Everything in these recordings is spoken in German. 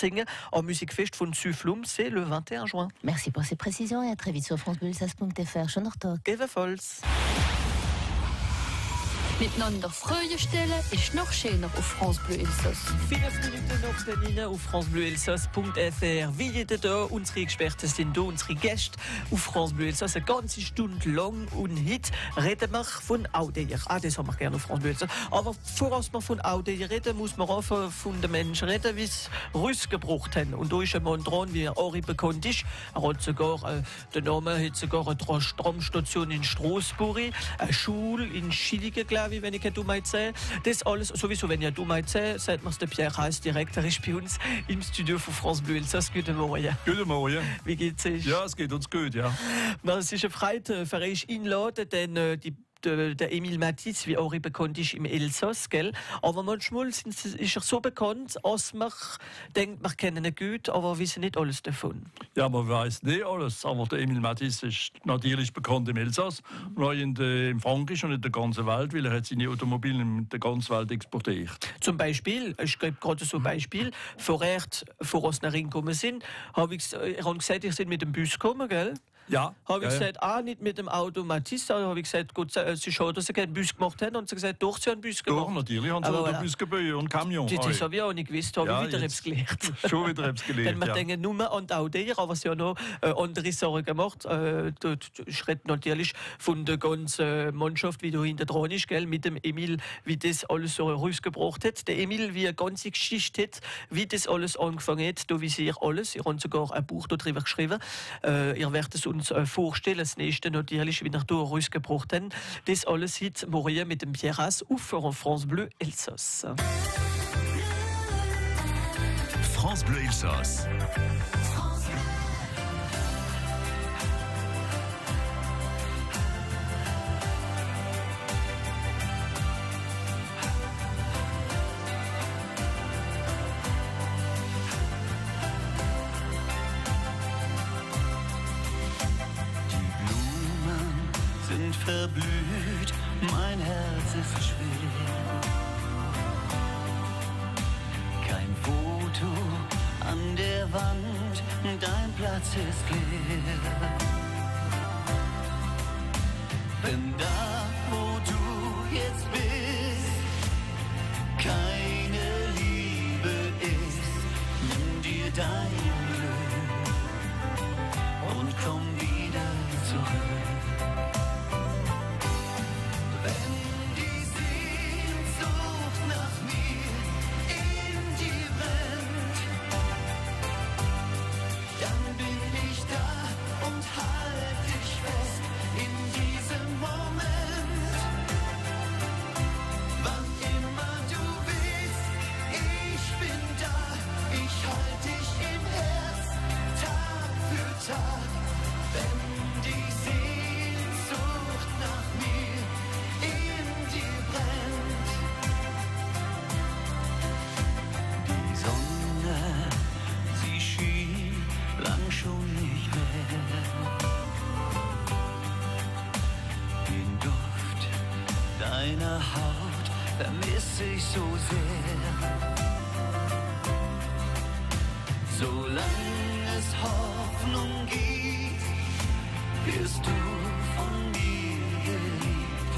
singen am Musikfest von Süflum, c'est le 21 juin. Merci pour ces précisions et à très vite sur francebleuelsass.fr. Schöner Tag. Ebenfalls. Miteinander Freude stellen ist noch schöner auf France Bleu Elsass. 4 Minuten noch Termine auf francebleuelsass.fr. Wie jeden Tag, unsere Experten sind da, unsere Gäste auf France Bleu Elsass. Eine ganze Stunde lang und heute reden wir von Audeier. Das haben wir gerne auf France Bleu Elsass. Aber bevor wir von Audeier reden, muss man auch von den Menschen reden, wie sie Rüst gebraucht haben. Und da ist ein Mann dran, wie Ari bekannt ist. Er hat sogar, der Name hat sogar eine Tramstation in Straßburg, eine Schule in Schilligen, glaube ich, wenn ich keine Dummheit sehe. Das alles, sowieso, wenn ich eine Dummheit sehe, sagt man es der Pierre Heiss direkt. Er ist bei uns im Studio von France Bleu Elsass. Guten Morgen. Guten Morgen. Wie geht's euch? Ja, es geht uns gut, ja. Es ist eine Freude, für euch einladen, denn der Emil Matisse, wie auch bekannt ist im Elsass, gell? Aber manchmal ist er so bekannt, dass man denkt, man kennt ihn gut, aber wissen nicht alles davon. Ja, man weiß nicht alles, aber der Emil Matisse ist natürlich bekannt im Elsass, und auch in Frankreich und in der ganzen Welt, weil er hat seine Automobile in der ganzen Welt exportiert. Zum Beispiel, ich gebe gerade so ein Beispiel, vorher, vor wir reingekommen sind, habe ich gesagt, ich bin mit dem Bus gekommen, gell? Ja. Habe ich gesagt, nicht mit dem Auto Matisse, aber habe ich gesagt, gut, es ist schade, dass sie keinen Bus gemacht haben. Und sie haben gesagt, doch, sie haben einen Bus gemacht. Doch, natürlich haben sie aber einen Bus gebaut und Camion. Das habe ich auch nicht gewusst, habe ich wieder etwas gelernt. Schon wieder etwas gelernt, Denn wir denken nur an die Audeier, aber sie haben noch andere Sachen gemacht. Ich rede natürlich von der ganzen Mannschaft, wie da hinten dran ist, gell, mit dem Emil, wie das alles so rausgebracht hat. Der Emil, wie eine ganze Geschichte hat, wie das alles angefangen hat, da wisst ihr alles. Ihr habt sogar ein Buch darüber geschrieben. Ihr werdet es uns vorstellen, das nächste natürlich, wie nach da rausgebracht haben. Das alles heute morgen mit dem Pierre Heiss auf France Bleu Elsass. France Bleu Elsass. Verblüht, mein Herz ist schwer. Kein Foto an der Wand, dein Platz ist leer. Wenn da, wo du jetzt bist, keine Liebe ist, nimm dir dein Glück und komm wieder zurück. Deine Haut vermisse ich so sehr. Solange es Hoffnung gibt, wirst du von mir geliebt,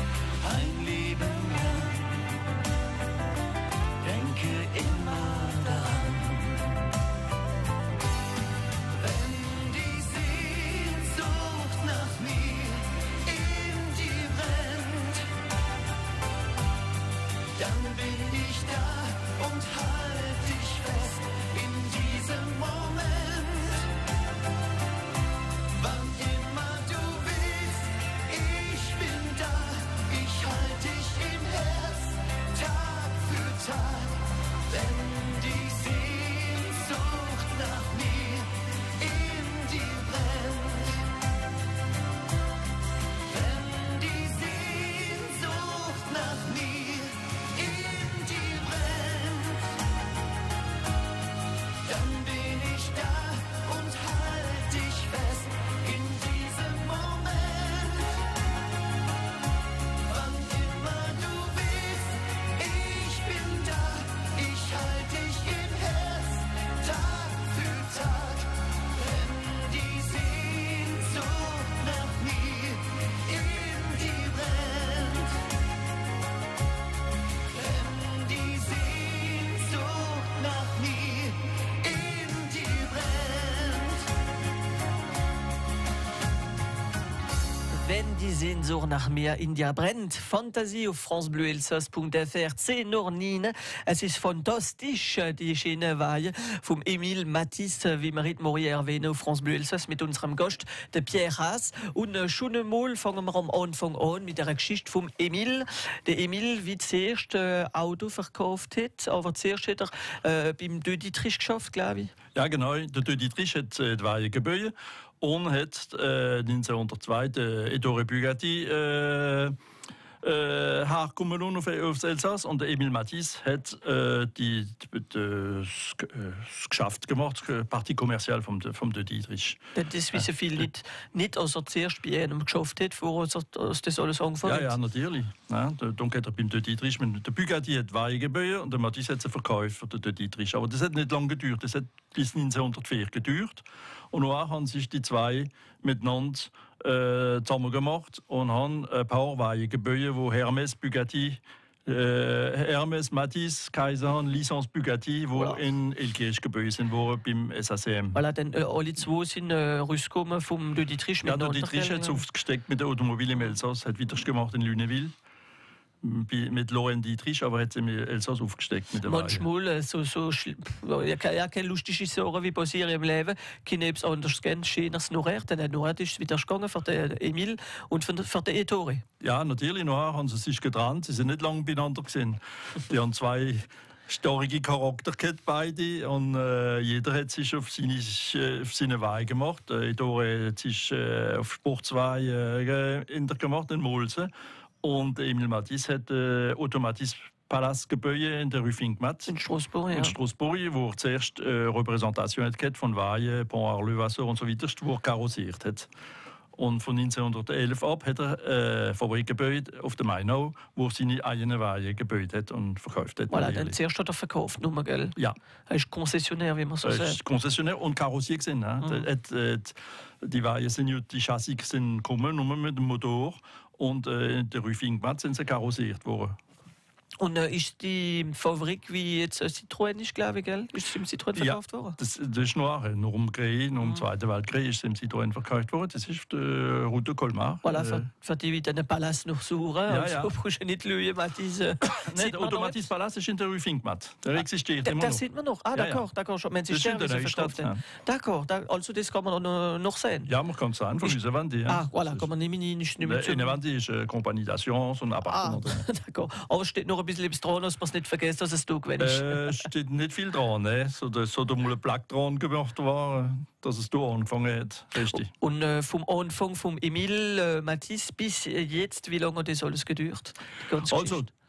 ein Leben lang. Denke immer daran. Wenn die Sehnsucht nach mir in dir brennt, dann bin ich da und halt dich fest in diesem Moment. Wann immer du willst. wenn die Sehnsucht nach mehr India brennt. Fantasie auf francebleuelsass.fr 10 Uhr 9. Es ist fantastisch, die schöne Weihe vom Emile Matisse, wie wir heute Morgen erwähnen, auf France Bleu Elsass mit unserem Gast, der Pierre Haas. Und schon einmal fangen wir am Anfang an mit der Geschichte vom Emile. Der Emile, wie zuerst Auto verkauft hat, aber zuerst hat er beim De Dietrich geschafft, glaube ich. Ja, genau. Der De Dietrich hat die Weihe gebaut und hat 1902 Ettore Bugatti hergekommen aufs Elsass und Emile Matisse hat das Geschäft gemacht, die Partie kommerziell vom De Dietrich. Das wissen viele Leute nicht, als er zuerst bei einem geschafft hat, bevor er das alles angefangen hat. Ja, natürlich. Ja, dann hat er beim De Dietrich, der Bugatti hat Weihe gebaut und der Matisse hat sie verkauft für den De Dietrich. Aber das hat nicht lange gedauert, das hat bis 1904 gedauert. Und danach haben sich die zwei miteinander zusammen gemacht und haben ein paar Weihe gebaut, wo Hermes, Bugatti, Hermes, Matisse, Kaiser, Licence Bugatti, wo in Elkirch gebaut sind, wo beim SACM. Voilà, denn alle zwei sind rausgekommen vom De Dietrich. Ja, der Dietrich hat es aufgesteckt mit dem Automobil im Elsass, hat wieder gemacht in Luneville. Mit Laurent Dietrich, aber hat sie im Elsass aufgesteckt mit der manchmal keine lustige Sachen wie passieren im Leben, kann etwas anderes gehen, schöneres Noraire, denn Noraire ist wieder gegangen für den Emile und für den Ettore. Ja, natürlich, nachher haben sie sich getrennt, sie sind nicht lange beieinander gewesen. Die haben zwei starke Charakter gehabt, beide, und jeder hat sich auf seine Weih gemacht. Ettore hat sich auf Sportsweih gemacht in Molse. Und Emile Matisse hat Automatis Palast gebaut in der Rue Finkmat. In Straßburg, ja. In Straßburg, wo er zuerst Repräsentation hat von Weihe, Pont Arleux-Wasser und so weiter, wo er karossiert hat. Und von 1911 ab hat er eine Fabrik gebaut auf der Mainau, wo er seine eigene Weihe gebaut hat und verkauft hat. Voilà, dann zuerst hat er verkauft, nur, gell? Ja. Er ist Konzessionär, wie man so sagt. Er ist Konzessionär und Karossier gewesen. Die Weihe sind, die Chassis sind gekommen, nur mit dem Motor. Und in der Rue Finkmat sind sie karossiert worden. Und ist die Fabrik wie jetzt Citroën ist, glaube ich, gell? Ist es im Citroën verkauft worden? Das ist nur im Krieg, nur im Zweiten Weltkrieg ist es im Citroën verkauft worden. Das ist der Route Colmar. Voilà, für die, die den Palast noch suchen. Ja, also, brauchst du nicht lügen, Matisse. Nein, der Automatis Palast ist in der Rue Finkmat. Der existiert immer noch. Das sieht man noch. Ah, d'accord. Schon, wenn sie sterben, sie verkauft haben. D'accord, also das kann man noch sehen. Ja, man kann es sehen, von unserer Wand. Ah, voilà, kann man nicht mehr zu. In der Wand ist Compagnie d'Assurance und Appartement. D'accord. Aber steht noch ein bisschen etwas dran, dass man es nicht vergisst, dass es du gewinnst. Steht nicht viel dran, ne? So da mal ein Plug dran gemacht war, dass es du angefangen hat. Richtig. Und vom Anfang vom Emile Matisse bis jetzt, wie lange hat das alles gedauert?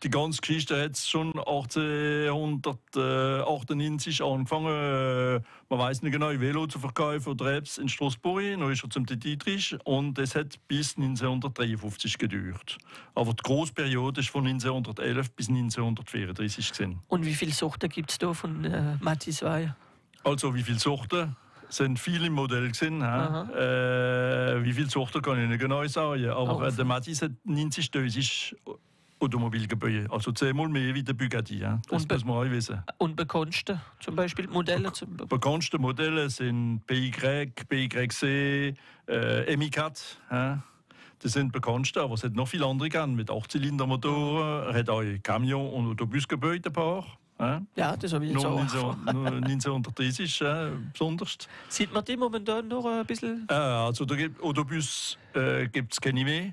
Die ganze Geschichte hat schon 1898 angefangen. Man weiß nicht genau, Velo zu verkaufen oder Apps in Straßburg. Dann ist er zum Dietrich und das hat bis 1953 gedauert. Aber die Großperiode ist von 1911 bis 1934 gewesen. Und wie viele Sorten gibt es da von Matisse Weihe? Also wie viele Sorten? Es sind viele Modelle gewesen. Wie viele Sorten kann ich nicht genau sagen. Aber der Matisse hat 90 Automobil gebaut. Also 10-mal mehr wie der Bugatti. Ja. Das muss man auch wissen. Und bekannteste zum Beispiel Modelle? Bekannteste Modelle sind BY, BYC, MI4. Ja. Das sind bekannteste, aber es hat noch viele andere gegeben mit 8-Zylinder-Motoren. Er hat auch Camion und Autobus gebaut, ein paar. Ja, das habe ich jetzt auch. 1930 besonders. Sieht man die momentan noch ein bisschen? Also der Autobus gibt es keine mehr.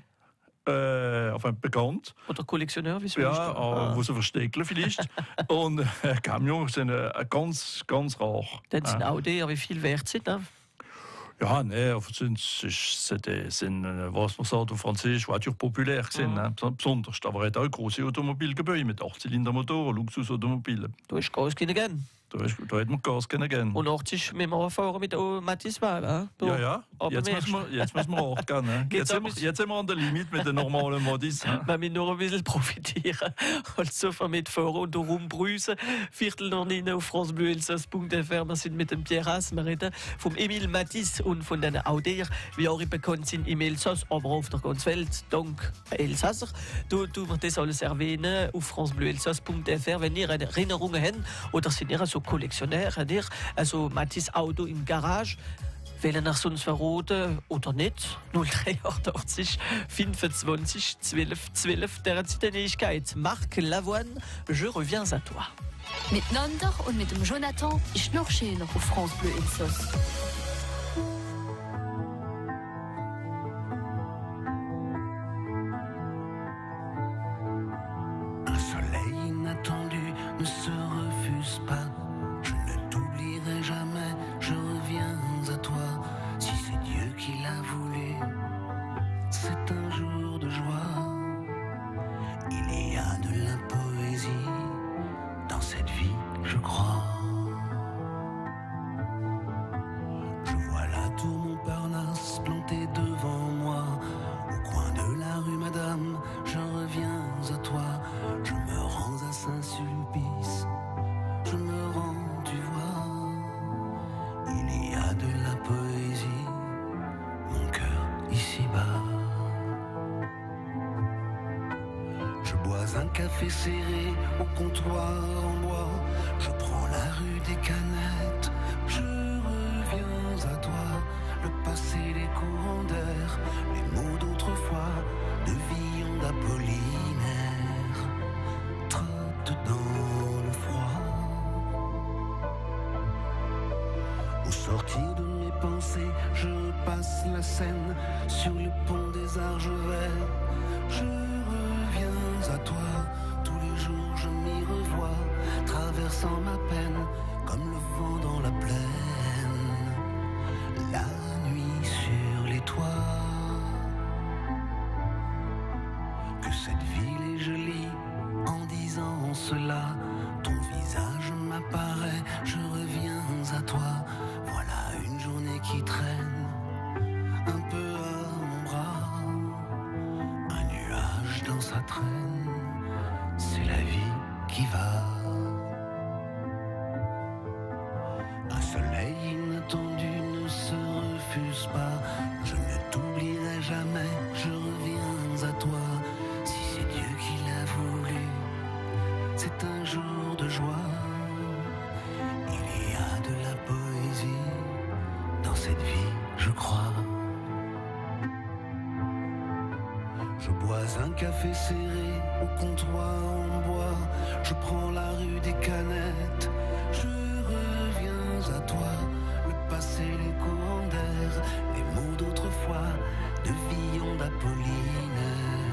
Bekannt. Oder Kollektionär, wie es ja, aber wo sie verstecken vielleicht. Und Camion sind ganz rar. Das sind Audi, wie viel wert sind da? Ja, ne, sind, was man sagt auf Französisch, voiture populaire gesehen, besonders. Aber er hat auch große Automobile gebaut mit 8-Zylinder-Motoren, Luxusautomobile. Du hast Gas gehen. Da hat man Gas gehen. Und 80 mit dem Fahren mit Matisse Weihe, ja. Jetzt müssen wir auch gehen. Ne? Jetzt sind wir an der Limit mit den normalen Modis. Wir müssen nur ein bisschen profitieren. Also von mit Fahren und rumbrüsen. Viertel nach 9 auf francebleuelsass.fr. Wir sind mit dem Pierre Haas. Wir reden vom Emile Matisse und von den Audier, wie auch bekannt sind im Elsass, aber auf der ganzen Welt. Dank Elsasser. Du wirst das alles erwähnen auf francebleuelsass.fr. Wenn ihr Erinnerungen habt oder sind ihr so Kollektionär, also Matisse Auto in Garage, Wählen nach sonst verroten oder nicht? 083 25 12 12 der Zitänigkeit. Marc Lavoine, je reviens à toi. Miteinander und mit dem Jonathan ist noch schöner auf France Bleu Elsass. Un soleil inattendu ne se refuse pas. Je ne t'oublierai jamais, je reviens à toi. Si c'est Dieu qui l'a voulu, c'est un jour de joie. Il y a de la poésie dans cette vie, je crois. Je vois la tour Montparnasse plantée devant moi. Au coin de la rue Madame, je reviens à toi. Je me rends à Saint-Sulpice, je me rends, tu vois. Il y a de la poésie, mon cœur ici-bas. Je bois un café serré au comptoir en bois. Je prends la rue des Canettes, je reviens à toi. Le passé, les courants d'air, les mots d'autrefois, de Villon d'Apollinaire, trottent dans le froid. Au sortir de mes pensées, je passe la Seine sur le pont des Argevets. Je reviens à toi, tous les jours je m'y revois, traversant ma peine comme le vent dans la plaine. La nuit sur les toits, que cette ville est jolie en disant cela. Ton visage m'apparaît, je reviens à toi. Voilà une journée qui traîne un peu à mon bras. Un nuage dans sa traîne, c'est la vie qui va. Un soleil inattendu ne se refuse pas. Je ne t'oublierai jamais, je reviens à toi. Si c'est Dieu qui l'a voulu, c'est un jour de joie. Il y a de la poésie dans cette vie, je crois. Je bois un café serré au comptoir en bois. Je prends la rue des Canettes, je reviens à toi. Le passé, les courants d'air, les mots d'autrefois, de Villon d'Apollinaire,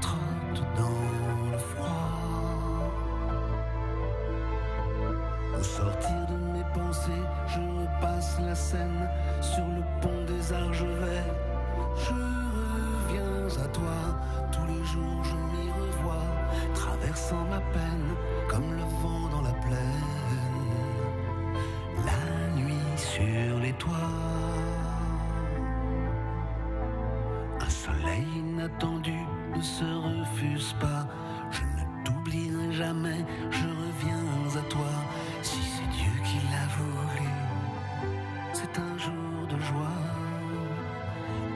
trottent dans le froid. Au sortir de mes pensées, je repasse la Seine sur le pont des Argevets. Je reviens à toi, tous les jours je m'y revois, traversant ma peine comme le vent dans la plaine. La nuit sur les toits, un soleil inattendu ne se refuse pas. Je ne t'oublierai jamais, je reviens à toi. Si c'est Dieu qui l'a voulu, c'est un jour de joie.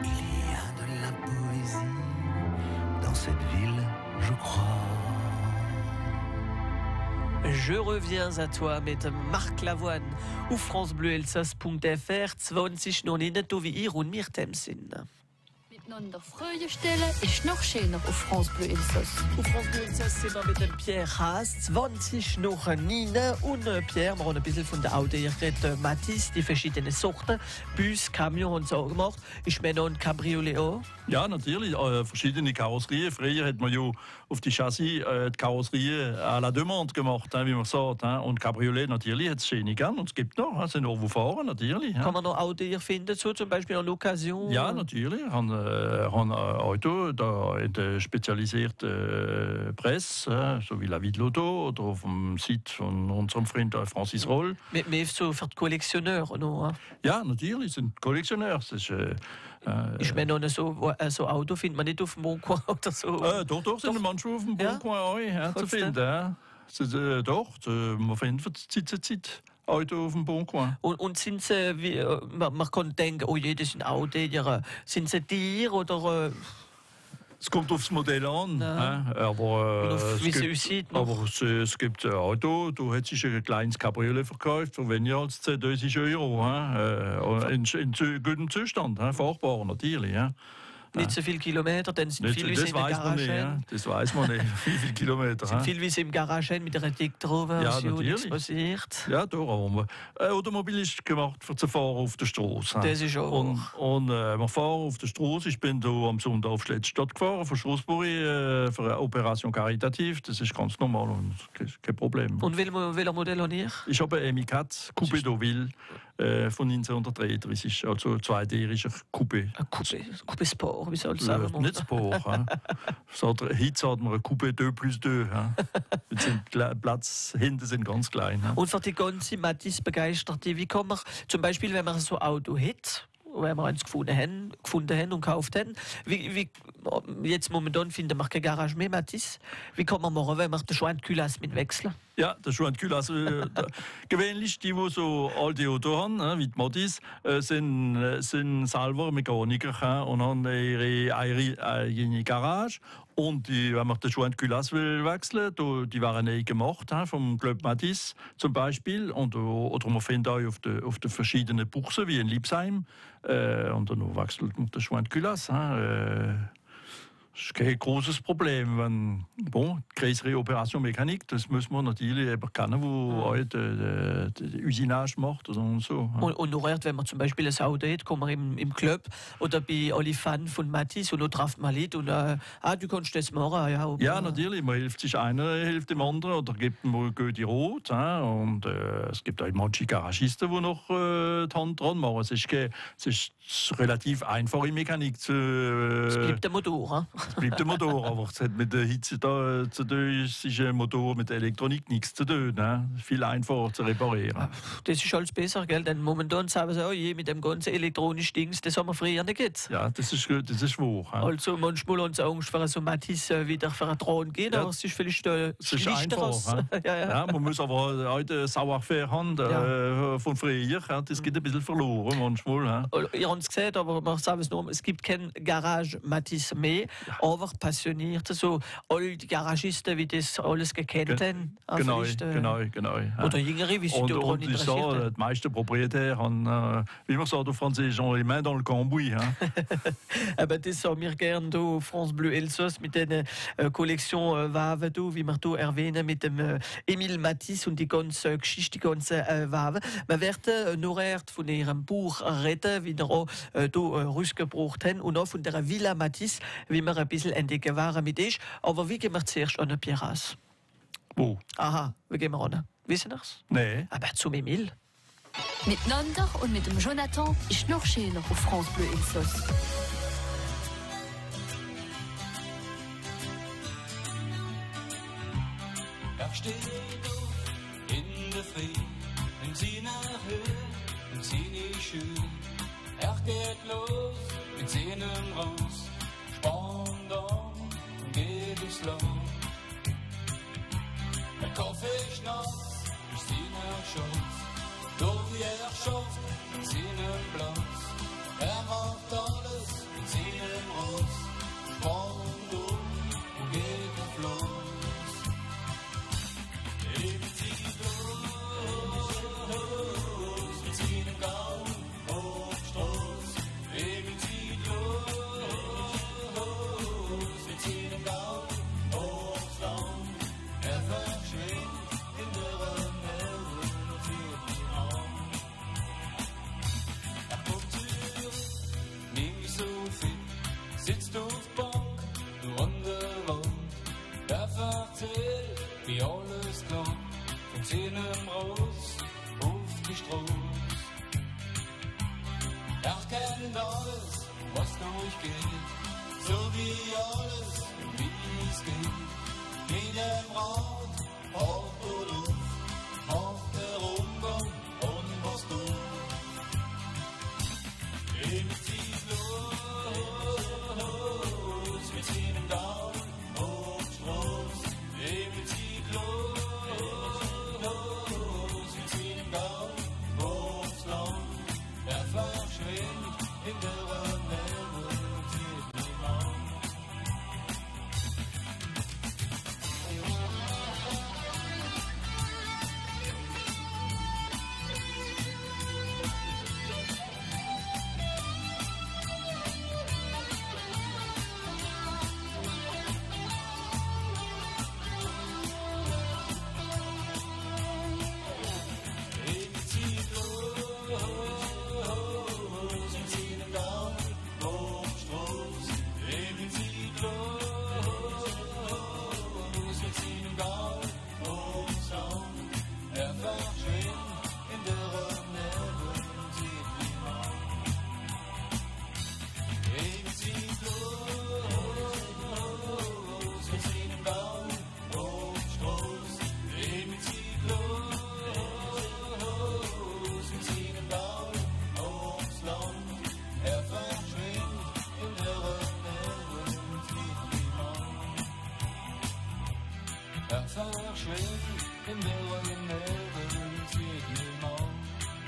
Il y a de la poésie dans cette ville, je crois. Je reviens à toi mit Marc Lavoine ou francebleuelsass.fr 20 Nonine to wie ihr und mir dem Sinn. Miteinander Freude stellen ist noch schöner auf France Bleu Elsass. Au France Bleu Elsass sind wir mit dem Pierre Haas, 20 noch Nina und Pierre. Wir haben ein bisschen von der Auto geredet, Matisse, die verschiedenen Sorten, Bus, Camion und so gemacht. Ich meine noch ein Cabriolet auch. Ja, natürlich. Verschiedene Karosserien. Früher hat man ja auf die Chassis die Karosserie à la demande gemacht, wie man sagt. Und Cabriolet natürlich hat es schöne gern. Und es gibt noch, es sind auch wo fahren, natürlich. Kann man noch Auto hier finden, so zum Beispiel an l'Occasion? Ja, natürlich. Ich habe ein Auto da in der spezialisierten Presse, so wie La Vie de l'Auto oder auf dem Site von unserem Freund Francis Roll. Mais so für die Kollektionäre noch? Ja, natürlich, sind Kollektionäre. Ich meine, so Auto findet man nicht auf dem Bon Coin oder so. Doch, sind manchmal auf dem Bon Coin zu finden. Ja. Doch, man findet von Zeit zu Zeit Auto auf dem Bon Coin. Und sind sie, wie, man kann denken, oh je, das sind Auto, sind sie dir oder Es kommt aufs Modell an. Aber, es gibt ein Auto, da hat sich ein kleines Cabriolet verkauft für weniger als 10.000 €. In gutem Zustand, fahrbar natürlich. Ja. Nicht so viele Kilometer, dann sind viele wie sie in der Garage. Ja. Das weiß man nicht, wie viele Kilometer. Sind viele wie sie im Garage mit einer Dick-Version, nichts passiert. Ja, darum. Ein Automobil ist gemacht für zu fahren auf der Straße. Das ist auch. Und wir fahren auf der Straße. Ich bin da am Sonntag auf Schlettstadt gefahren, von Straßburg, für eine Operation Caritativ. Das ist ganz normal und kein Problem. Und welcher Modell habe ich? Ich habe einen Emicat Coupé Deauville von 1933, also zweitüriger Coupé. Ein Coupé Sport, wie soll ich sagen? Nicht Sport. Heute hat man ein Coupé 2+2. Platz hinten sind ganz klein. Und für die ganze Matisse-Begeisterte, wie kann man zum Beispiel, wenn man so ein Auto hat, wenn wir eins gefunden haben und gekauft haben. Wie, jetzt momentan finden wir keine Garage mehr, Matisse. Wie kann man machen, wenn wir den Schweinkülas mit wechseln? Ja, der Schweinkülas. Gewöhnlich, die so alte Autos haben, wie die Matisse, sind selber Mechaniker und haben ihre eigene Garage. Und wenn man den Schweinkülas wechseln will, die waren neu gemacht, vom Club Matisse zum Beispiel. Oder man findet auch auf den verschiedenen Buchsen, wie in Liebsheim. Und dann wechselt man den Schweinkülas. Das ist kein großes Problem. Wenn größere Operation Mechanik, das muss man natürlich eben kennen, wo die Usinage macht oder so. Und noch wenn man zum Beispiel ein Auto hat, kommt man im Club oder bei alle Fans von Matisse und dann trifft man Leute und du kannst das machen. Ja, natürlich. Man hilft sich einer, hilft dem anderen oder gibt ihm die Rot. Und es gibt auch manche Garagisten, die noch die Hand dran machen. Es ist relativ einfach in Mechanik zu. Es bleibt der Motor. Es bleibt der Motor, aber es hat mit der Hitze da zu tun, es ist ein Motor mit der Elektronik nichts zu tun. Viel einfacher zu reparieren. Das ist alles besser, gell? Denn momentan sagen sie, mit dem ganzen elektronischen Dings, das haben wir früher nicht gehabt. Ja, das ist wahr. Also manchmal haben sie Angst, für so Matisse wieder für einen Thron gehen, aber es ist vielleicht es ist einfach. Ja, man muss aber heute Savoir-faire haben von früher. Das geht ein bisschen verloren manchmal. Ihr habt es gesagt, aber man sagt es nur, es gibt kein Garage Matisse mehr. Aber passionierte, so all die Garagisten, wie das alles gekannt haben. Genau. Ja. Oder jüngere, wie sie daran interessiert haben. Die meisten Propriétaires haben, wie man sagt auf Französisch, les mains dans le cambouis. Aber das haben wir gerne hier France Bleu Elsass mit der Kollektion Wave, wie wir hier erwähnen, mit dem Emile Matisse und die ganze Geschichte, die ganze Wave. Wir werden noch von ihrem Buch reden, wie wir auch hier rausgebracht haben, und auch von der Villa Matisse, wie wir ein bisschen entdecken waren mit euch. Aber wie gehen wir zuerst an den Piras? Wo? Aha, wie gehen wir an? Wissen Sie es? Nein. Aber zum Emil. Miteinander und mit dem Jonathan ist noch schöner auf France Bleu Elsass. Steht auf in der Früh, in seiner Höhe, in seine Schuhe. Geht los mit seinem Ross, spannt an und geht ins Land. Der Kaffee ist nass, ist seiner Schatz, doch wie schafft in seinem Platz. Macht alles mit seinem Ross, spannt und geht auf Los. Wie alles kommt von seinem Ross auf die Straße. Kennt alles, was durchgeht, so wie alles, wie es geht. Jedem Rat, hart oder auf, macht der Umgang und was du. Eben zieht los, mit seinem Daumen auf die Straße. Eben zieht los, mit seinem Daumen aufs Land. Verschwindet in der Welt und zieht ihn an.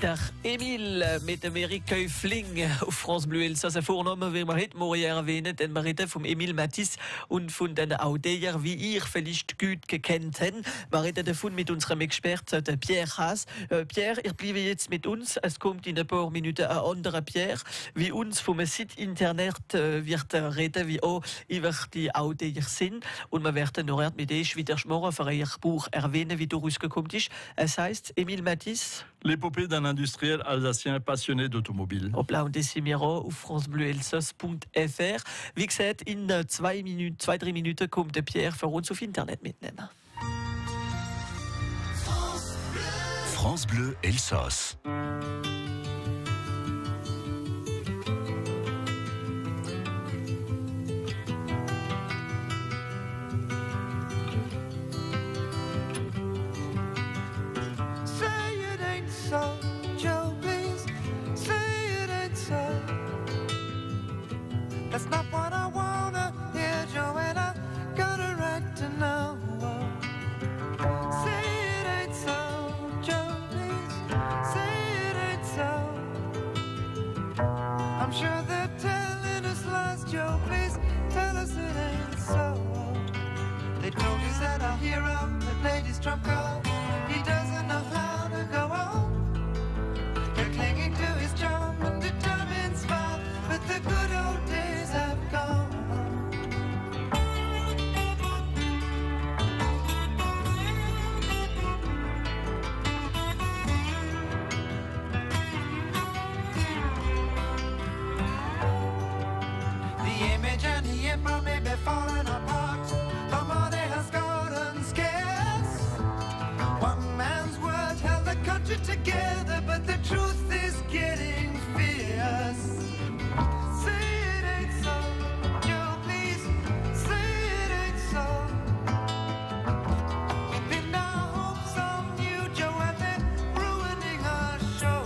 der Emil mit dem Erik Köfling auf France Bleu Elsass. Vornamen, wie wir heute morgen erwähnen, denn wir reden vom Emil Matisse und von den Audeier, wie ihr vielleicht gut gekannt habt. Wir reden davon mit unserem Experten, Pierre Haas. Pierre, ihr bleibt jetzt mit uns. Es kommt in ein paar Minuten ein anderer Pierre, wie uns vom Site Internet wird reden, wie auch über die Audeier sind. Und wir werden noch mit euch wieder morgen für ihr Buch erwähnen, wie du rausgekommen ist. Es heißt Emil Matisse. L'épopée d'un industriel alsacien passionné d'automobile. Hoppla, und das sind wir auch auf francebleuelsass.fr. Wie gesagt, in 2-3 Minuten kommt der Pierre für uns auf Internet mitnehmen. France Bleu Elsass. That's not what I wanna hear, Joanna. Got a right to know. Say it ain't so, Joe, please. Say it ain't so. I'm sure they're telling us lies, Joe, please. Tell us it ain't so. They told us that our hero, the lady's trump card, he doesn't know how to go on. They're clinging to his charm and determined smile, but the good old days have gone. The image and the emperor may be falling apart. The money has gotten scarce. One man's word held the country together, but the truth is getting fierce. Say it ain't so, Joe, please. Say it ain't so. We pinned our hopes on you, Joe, and they're ruining our show.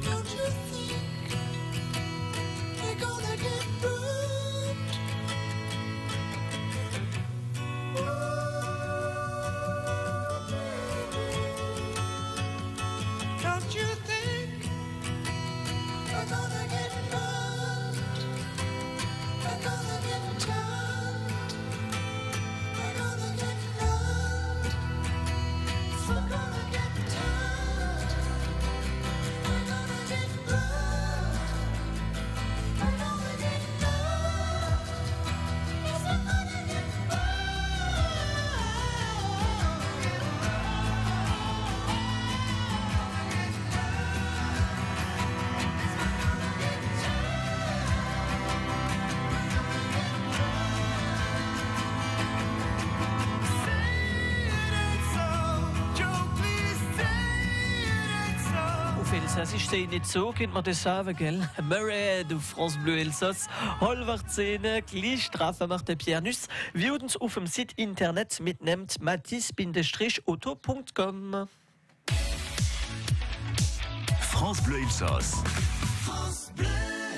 Don't you think they're gonna get booked? Don't you think they're gonna get bumped? They're gonna get turned. They're gonna get loved. So gonna get turned. They're gonna get loved. They're gonna get loved. Yes, they're gonna get Auf Elsassisch sehe ich nicht so, könnte man das sagen, gell? Murray, du France Bleu Elsass, halber 10, gleich Strafe macht der Pierre Nuss, wie uns auf dem Site Internet mitnimmt, matisse-auto.com. France Bleu Elsass.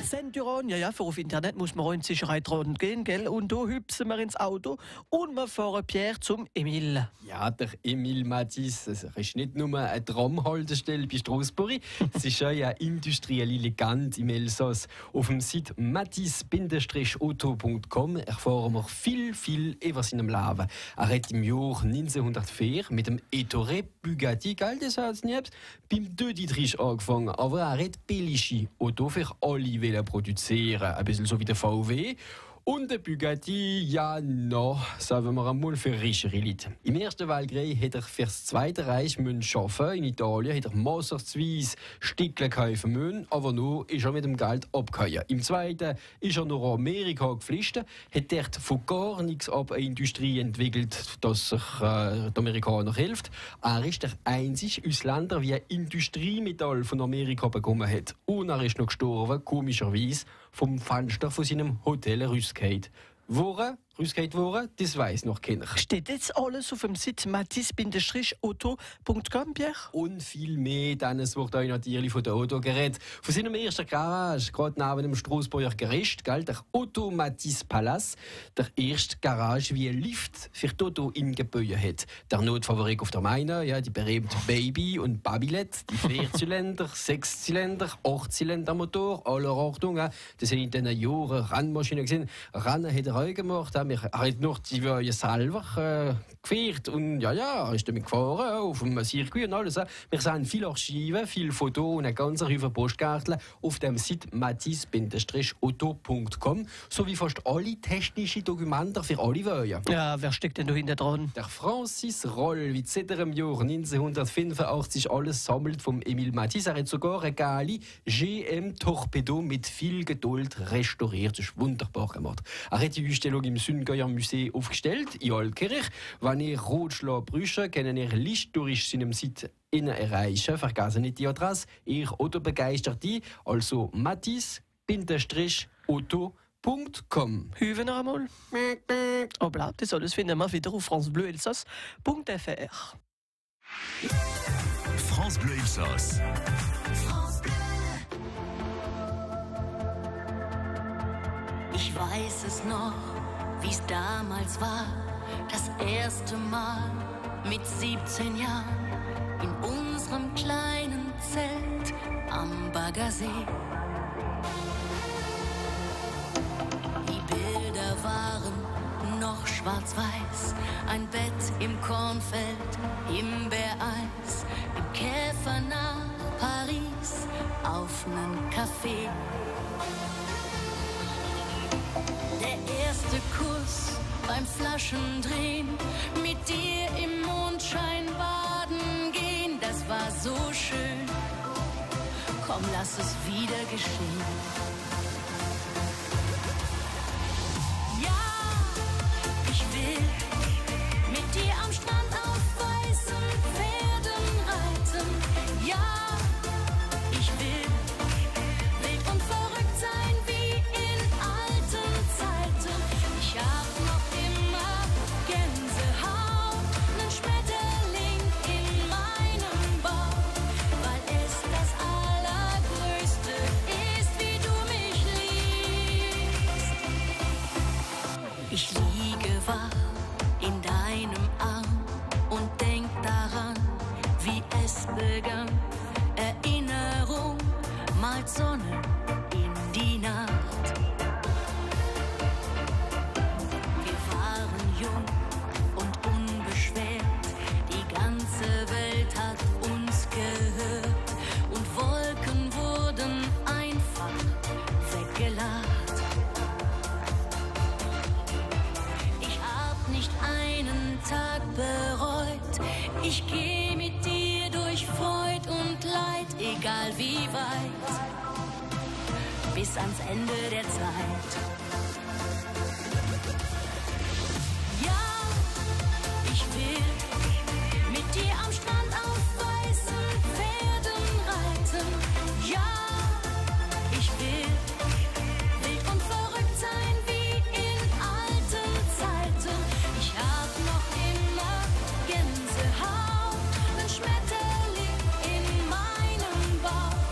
Centuron, ja, für auf Internet muss man auch in die Sicherheit dran gehen, gell? Und da hüpfen wir ins Auto und wir fahren Pierre zum Emil. Ja, der Emil Matisse, das ist nicht nur eine Tramhaltestelle bei Strasbourg, es ist auch eine industrielle Legende im Elsass. Auf dem Site matisse-auto.com erfahren wir viel über seinem Leben. Er hat im Jahr 1904 mit dem Ettore Bugatti, das heißt nicht, beim Döditrich angefangen, aber er hat billige Auto für alle produzieren, ein bisschen so wie der VW. Und der Bugatti, ja, sagen wir einmal, für reichere Leute. Im Ersten Weltkrieg hat er für das Zweite Reich arbeiten. In Italien hat er massenweise Stücke kaufen müssen, aber nur ist er mit dem Geld abgehauen. Im Zweiten ist er nach Amerika geflüchtet, hat dort von gar nichts ab eine Industrie entwickelt, dass sich die Amerikaner hilft. Er ist der einzige Ausländer, der ein Industriemetall von Amerika bekommen hat. Und er ist noch gestorben, komischerweise, vom Fenster von seinem Hotel rausgefallen. Woran? rausgeht worden, das weiss noch keiner. Steht jetzt alles auf dem Site matis-auto.com, Pierre? Und viel mehr, dann es wird euch natürlich von der Auto geredet. Von seinem ersten Garage, gerade neben dem Strassburger Gericht, gell, der Auto Matisse Palace, der erste Garage wie ein Lift für die Auto im Gebäude hat. Der Notfabrik auf der Meine, ja, die berühmte Baby und Babylette, die 4-Zylinder, 6-Zylinder, 8-Zylinder-Motor, aller Achtung, ja, das sind in den Jahren Rennmaschinen gesehen. Rennen hat er auch gemacht, ja, er hat noch die selber geführt und ja, er ist damit gefahren auf dem Circuit und alles. Wir sehen viele Archive, viele Fotos und eine ganze Haufen Postkarten auf dem Site matis-auto.com, sowie fast alle technischen Dokumente für alle Wege. Ja, wer steckt denn da hinten dran? Der Francis Roll, wie seit dem Jahr 1985 alles sammelt vom Emile Matisse. Er hat sogar eine geile GM Torpedo mit viel Geduld restauriert. Das ist wunderbar gemacht. Er hat die Ausstellung im Süngeier Museum aufgestellt, in Altkirch. Wenn ihr Rotschlag brüche, können ihr historisch seinem Site erreichen. Vergessen nicht die Adresse. Ihr Auto begeistert die, also matis-auto.com. Hüven noch einmal. Oh, bleibt das alles finden wir wieder auf francebleuelsass.fr. France Bleu Elsass. Ich weiß es noch, wie's damals war, das erste Mal mit 17 Jahren in unserem kleinen Zelt am Baggersee. Die Bilder waren noch schwarz-weiß, ein Bett im Kornfeld, Himbeereis, im Käfer nach Paris, auf nen Café. Der erste Kuss beim Flaschendrehen, mit dir im Mondschein baden gehen, das war so schön. Komm, lass es wieder geschehen. Ja, ich will mit dir am Strand auf weißen Pferden reiten. Ja, ich will wild und verrückt sein wie in alten Zeiten. Ich hab noch immer Gänsehaut, nen Schmetterling in meinem Bauch, weil es das Allergrößte ist, wie du mich liebst. Ich liege wach in deinem Arm und denk daran, wie es begann. Erinnerung malt Sonne in die Nacht. Wir waren jung und unbeschwert, die ganze Welt hat uns gehört und Wolken wurden einfach weggelacht. Ich hab nicht einen Tag bereut, ich geh mit dir durch Freud und Leid, egal wie weit, bis ans Ende der Zeit. Ja, ich will mit dir am Strand auf weißen Pferden reiten. Ja, ich will wild und verrückt sein wie in alten Zeiten. Ich hab noch immer Gänsehaut, nen Schmetterling in meinem Bauch,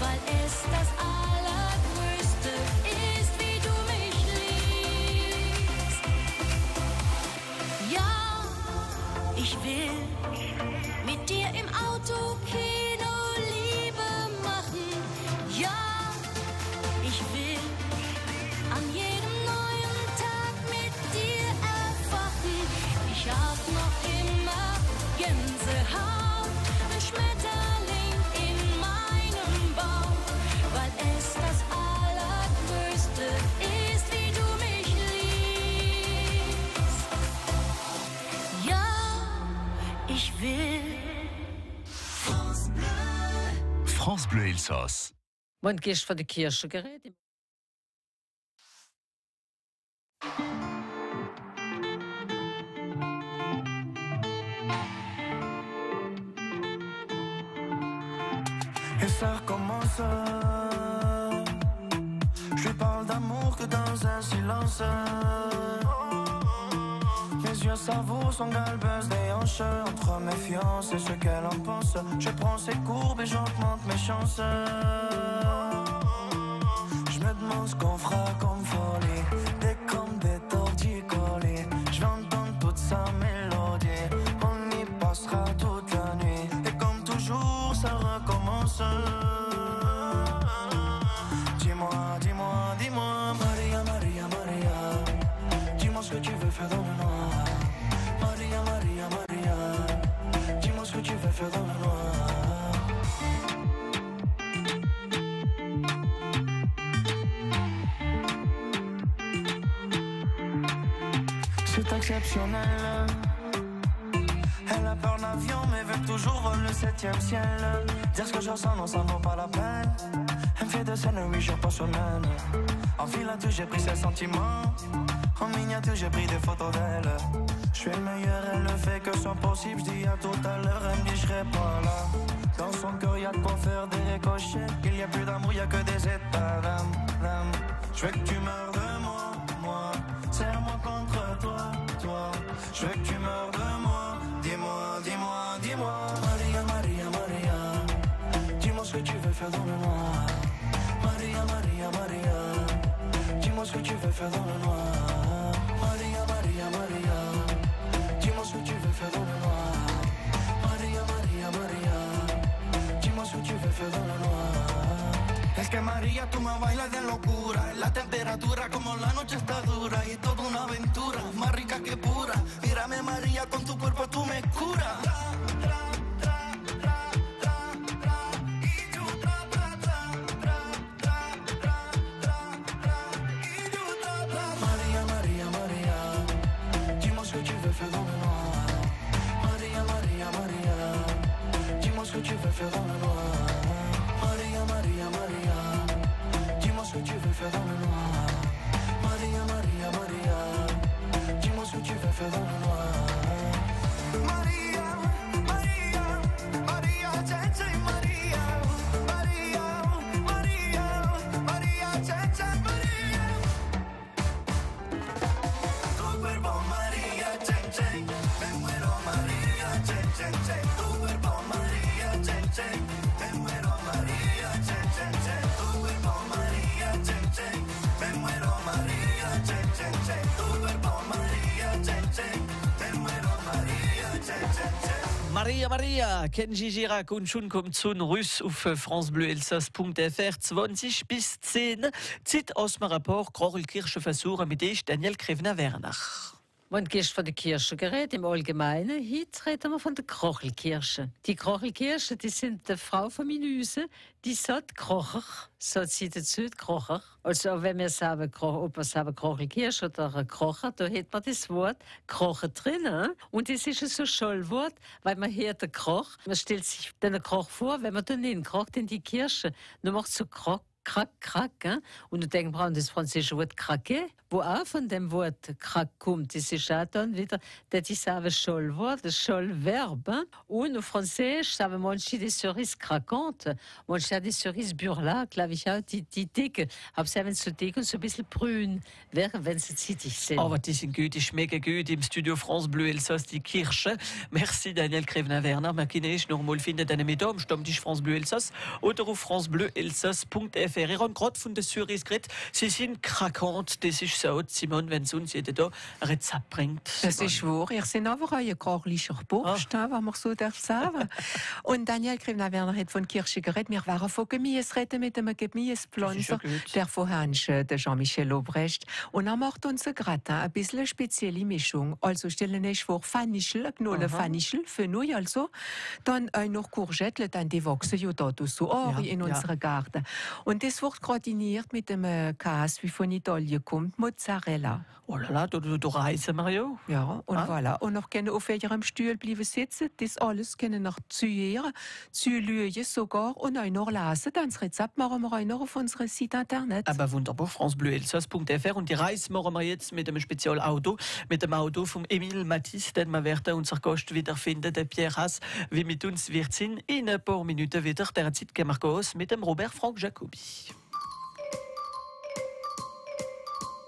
weil es das Allergrößte ist, wie du mich liebst. Ja, ich will mit dir im Autokino Liebe machen. Ja, ich will an jedem neuen Tag mit dir erwachen. Ich hab noch immer Gänsehaut, nen Schmetterling in meinem Bauch, weil es das Allergrößte ist, wie du mich liebst. Ja, ich will. France Bleu Elsass. Wann gehst du von der Kirche geredet? Et ça recommence. Je lui parle d'amour que dans un silence. Ses yeux savourent son galbeuse des hanches. Entre méfiance et ce qu'elle en pense, je prends ses courbes et j'augmente mes chances. Je me demande ce qu'on fera comme folie, des comme des torticolis. Je vais entendre toute sa mélodie, on y passera toute la nuit. Et comme toujours, ça recommence. Dis-moi, dis-moi, dis-moi, Maria, Maria, Maria, dis-moi ce que tu veux faire dans le noir. Maria, Maria, Maria, dis-moi ce que tu veux faire dans le noir. C'est exceptionnel. Elle a peur d'avion mais veut toujours voler le 7e ciel. Dire ce que je ressens, non ça ne vaut pas la peine. Elle me fait de scène 8 jours par semaine. En filature j'ai pris ses sentiments. En miniature j'ai pris des photos d'elle. Je suis le meilleur, elle ne fait que son possible. Je dis à tout à l'heure, elle me dit je serai pas là. Dans son cœur y'a de quoi faire des ricochets. Il y a plus d'amour, y'a que des états d'âme. Je veux que tu meurs de moi, moi. Serre-moi contre toi, toi. Je veux que tu meurs de moi. Dis-moi, dis-moi, dis-moi. Maria, Maria, Maria, dis-moi ce que tu veux faire dans le noir. Maria, Maria, Maria, dis-moi ce que tu veux faire dans le noir. Maria, Maria, Maria, dis-moi ce que tu veux faire dans le noir. Maria, Maria, Maria, dis-moi ce que tu veux faire dans le noir. Es que María, tú me bailas de locura. La temperatura como la noche está dura. Y toda una aventura, más rica que pura. Mírame María, con tu cuerpo tú me curas. María, María, María, dis-moi ce que tu veux faire dans le noir. María, María, María, dis-moi ce que tu veux faire dans le noir. Maria, Maria, Maria, dis-moi ce que tu veux faire dans le noir. Maria, Maria, Maria, dis-moi ce que tu veux faire dans le noir. Maria, Maria, Maria, Tete, Maria, Maria, Maria, Maria, Tete, Maria. Tu cuerpo, Maria, Tete, me muero, Maria, Tete, tu cuerpo, Maria, Tete, me muero. Maria, Maria, Kenji Girac und schon kommt zum Russ auf francebleuelsass.fr 20 bis 10. Zeit aus dem Rapport Krochelkirche versuchen mit dich, Daniel Krevner-Wernach. Man gehst von der Kirche gerät im Allgemeinen. Heute reden wir von der Krochelkirche. Die Krochelkirche, die sind die Frau von Minüse, die sagt Krocher, sagt sie dazu, Krocher. Also wenn wir sagen, ob wir sagen Krochelkirche oder Krocher, da hat man das Wort Krocher drin. Und das ist ein so Schollwort, weil man hört den Kroch. Man stellt sich den Kroch vor, wenn man dann hinkocht in die Kirche, dann macht so Kroch. Krack, krack, hein? Und du denkst, wir haben das französische Wort craquer, wo auch von dem Wort crack kommt. Das ist auch dann wieder, das ist auch ein Schollwort, ein Schollverb. Hein? Und auf Französisch sagen manche des cerises craquantes, manche auch des cerises burlaques, glaube ich auch, die dicke. Aber sie haben so dick und so ein bisschen brün, wenn sie zittig sind. Aber die sind gut, die schmecken gut im Studio France Bleu Elsass, die Kirche. Merci Daniel Krevner-Werner. Man kann es noch mal finden, deine mit am Stammtisch France Bleu Elsass oder auf francebleuelsass.fr. Ich habe gerade von den Cerise geredet. Sie sind craquant, das ist so. Simon, wenn es uns jeder da ein Rezept bringt. Das ist wahr. Ich bin einfach ein krachlicher Bursch, wenn man so sagen darf. Und Daniel Krevner-Werner hat von Kirche geredet. Wir waren von Gemüse reden mit einem Gemüsepflanzer, der von Hans, der Jean-Michel Obrecht. Und er macht uns ein Gratin, ein bisschen eine spezielle Mischung. Also stellen wir vor Fanischel, Knolle Fanischel, Fenouil also. Dann noch Courgette, dann die wachsen ja da so in unserem Garten. Und das wird gratiniert mit dem Käse, wie von Italien kommt, Mozzarella. Oh la la, du reisen, Mario. Ja, und voilà. Und noch können auf ihrem Stuhl bleiben sitzen, das alles können noch zuhören, zulügen sogar und auch noch lesen. Das Rezept machen wir auch noch auf unserer Seite Internet. Aber wunderbar, francebleuelsass.fr. Und die Reise machen wir jetzt mit einem Spezialauto, mit dem Auto von Emile Matisse, den wir werden unser Gast wiederfinden, der Pierre Haas, wie mit uns wird sein. In ein paar Minuten wieder. Der Zeit gehen wir aus mit dem Robert Frank Jacobi.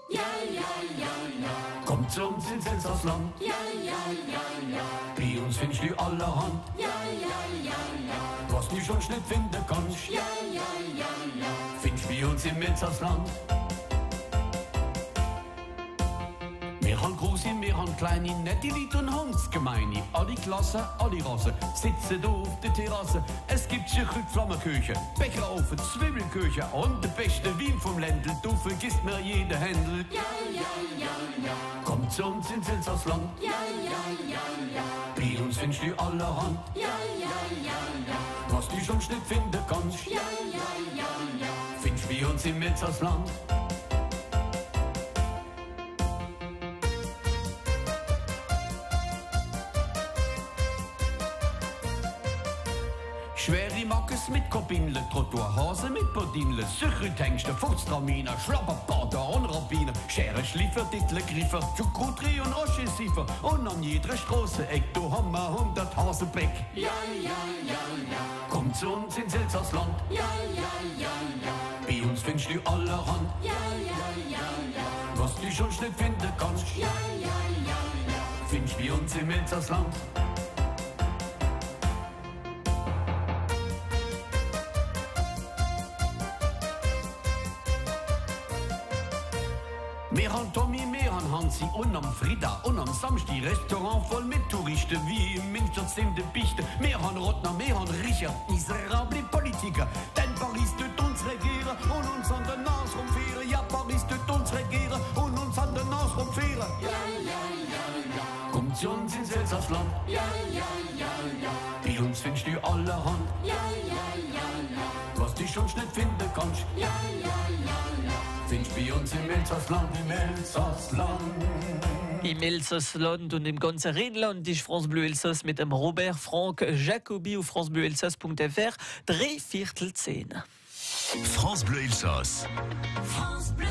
Ja, ja, ja, ja. Kommt zu uns ins Elsassland. Ja, ja, ja, ja. Bei uns findest du allerhand. Ja, ja, ja, ja. Was du schon nicht finden kannst. Ja, ja, ja, ja. Findest bei uns im Elsassland. Wir haben große, wir haben kleine, nette Leute und Hundsgemeine. Alle Klassen, alle Rassen sitzen da auf der Terrasse. Es gibt Schüchel, Flammenküche, Bäckerofen, Zwiebelküche und der beste Wein vom Ländl. Du vergisst mir jeden Händel. Ja, ja, ja, ja. Kommt zu uns ins Elsassland. Ja, ja, ja, ja. Bei uns findest du allerhand. Ja, ja, ja, ja. Was du schon nicht finden kannst. Ja, ja, ja, ja. Findest bei uns im Elsassland. Schwere Mackes mit Kopinle, Trottoirhase mit Bodinle, Süchritengste, Fuchstraminer, Schlapperbader und Rabbiner, Schere, Schliefer, Dittle, Griffer, Zuckutri und Oschesifer und an jeder Straße Eck, du haben wir 100 Hasenbeck. Ja, ja, ja, ja. Kommt zu uns ins Elsassland. Ja, ja, ja, ja. Bei uns findest du allerhand. Ja, ja, ja, ja. Was du schon nicht finden kannst. Ja, ja, ja, ja. Findest bei uns im Elsassland. Wir haben Tommy, wir haben Hansi und am Frida und am Samstag Restaurant voll mit Touristen wie im Münchers in der Pichte. Wir haben Rottner, wir haben Richard, miserable Politiker. Denn Paris tut uns regieren und uns an der Nase rumführen. Ja, Paris tut uns regieren und uns an der Nase rumführen. Ja, ja, ja, ja. Kommt zu uns ins Elsassland. Ja, ja, ja, ja. Bei uns findest du allerhand. Ja, ja, ja, ja. Was du schon nicht finden kannst. Ja, ja, ja, ja. Findest bei uns im Elsassland, im Elsassland. Im Elsassland und im ganzen Rheinland ist France Bleu Elsass mit dem Robert Frank Jacobi auf francebleuelsass.fr 3/4 France Bleu Elsass. France Bleu.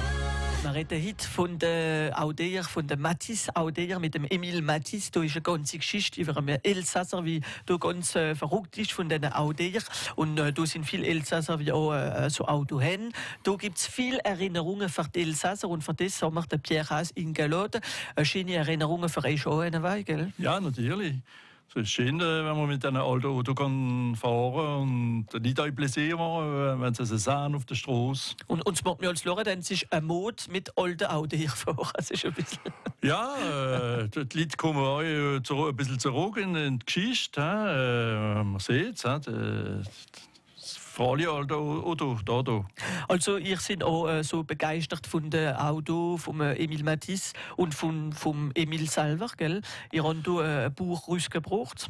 Wir reden heute von der Audeer, von der Matisse Audeer mit dem Emile Matisse. Da ist eine ganze Geschichte über einen Elsasser, wie du ganz verrückt ist von diesen Audeer. Und da sind viele Elsasser, wie auch so Auto haben. Da gibt es viele Erinnerungen für die Elsasser und für das haben wir den Pierre Haas eingeladen. Schöne Erinnerungen für euch auch, gell? Ja, natürlich. Es ist schön, wenn man mit einem alten Auto kann fahren und nicht ein Plaisir machen, wenn sie sehen auf der Straße. Und uns macht mir als Lorenz ist ein Mod mit alten Autos hier fahren. Das ist ein bisschen. Ja, die Leute kommen auch ein bisschen zurück in die Geschichte. Man sieht es. Frage alte Auto, da. Also, ihr seid auch so begeistert von dem Auto von Emile Matisse und vom Emile selber, gell? Ihr habt hier ein Buch rausgebracht.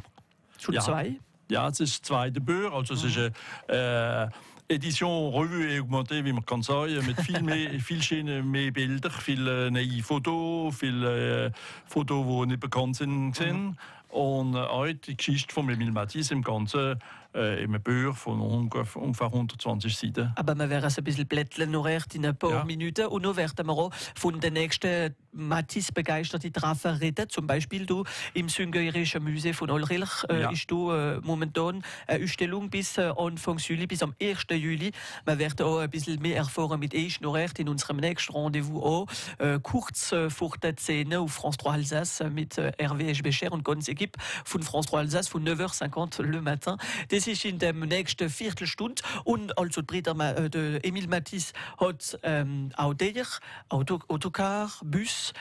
Schon zwei? Ja, es ist das zweite Buch. Also, es ist eine Edition Revue et augmentée, wie man kann sagen, mit viel schönen mehr Bilder, viele neue Fotos, viele Fotos, die nicht bekannt sind. Und auch die Geschichte von Emile Matisse im Ganzen im Buch von ungefähr 120 Seiten. Aber wir werden ein bisschen blätteln noch recht in ein paar Minuten. Und noch werden wir auch von den nächsten Matisse-begeisterten Treffen reden. Zum Beispiel du im Süngerischen Museum von Olrich ist du momentan eine Ausstellung bis Anfang Juli, bis am 1. Juli. Wir werden auch ein bisschen mehr erfahren mit euch noch recht in unserem nächsten Rendezvous auch. Kurz vor der Szene auf France 3 Alsace mit Hervé Eschbecher und ganz Equipe von France 3 Alsace von 9h50 le matin. Das ist in der nächsten Viertelstunde. Und also der Emile Matisse hat Autocar, Bus,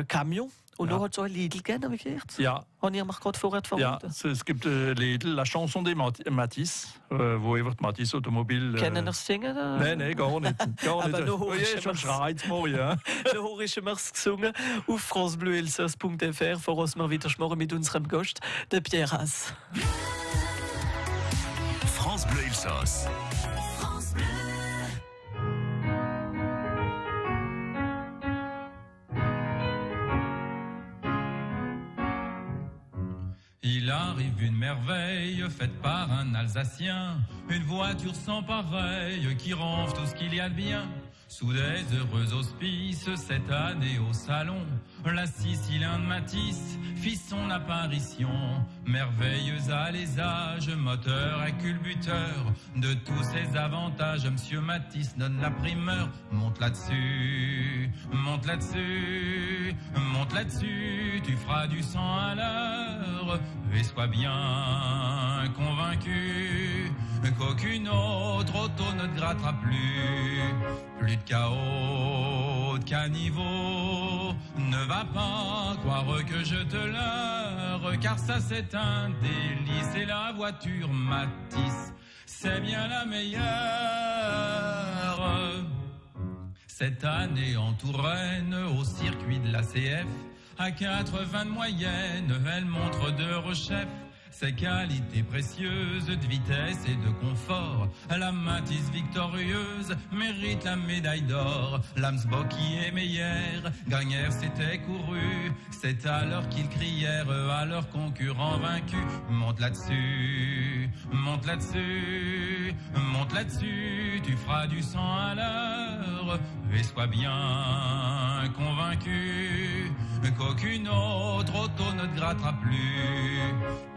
Camion. Und noch hat es auch ein Lidl gegeben, habe ich gehört? Ja. Und ihr macht gerade vorher verraten? Ja, es gibt Lidl, La Chanson des Matisse, wo einfach Matisse Automobil... Kennen wir es singen? Nein, gar nicht. Gar nicht. Aber noch schon schreit mal, ja. Noch haben wir es gesungen auf francebleuelsass.fr, voraus wir wieder schmarren mit unserem Gast, der Pierre Haas. France Bleu Elsass. Il arrive une merveille faite par un Alsacien, une voiture sans pareille qui range tout ce qu'il y a de bien. Sous des heureux auspices, cette année au salon, la Sicilien de Matisse fit son apparition. Merveilleux alésage, moteur et culbuteur, de tous ses avantages, Monsieur Matisse donne la primeur. Monte là-dessus, monte là-dessus, monte là-dessus, tu feras du 100 à l'heure, et sois bien convaincu qu'aucune autre auto ne te grattera plus de chaos, de caniveau. Ne va pas croire que je te leurre, car ça c'est un délice. Et la voiture Matisse, c'est bien la meilleure. Cette année en Touraine, au circuit de la CF, à 80 de moyenne, elle montre de rechef ses qualités précieuses de vitesse et de confort. La Matisse victorieuse mérite la médaille d'or. L'Amsbock qui est meilleur, gagnèrent s'était couru. C'est alors qu'ils crièrent à leurs concurrents vaincus. Monte là-dessus, monte là-dessus, monte là-dessus, tu feras du 100 à l'heure, et sois bien convaincu qu'aucune autre auto ne te grattera plus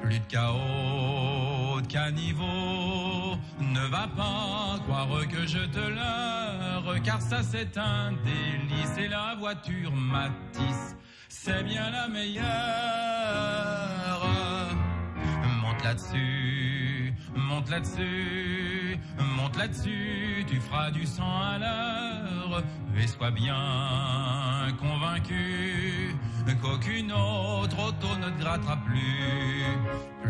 de chaos, de caniveau. Ne va pas croire que je te leurre, car ça c'est un délice. Et la voiture Matisse, c'est bien la meilleure. Monte là-dessus, monte là-dessus, monte là-dessus, tu feras du 100 à l'heure, et sois bien convaincu qu'aucune autre auto ne te grattera plus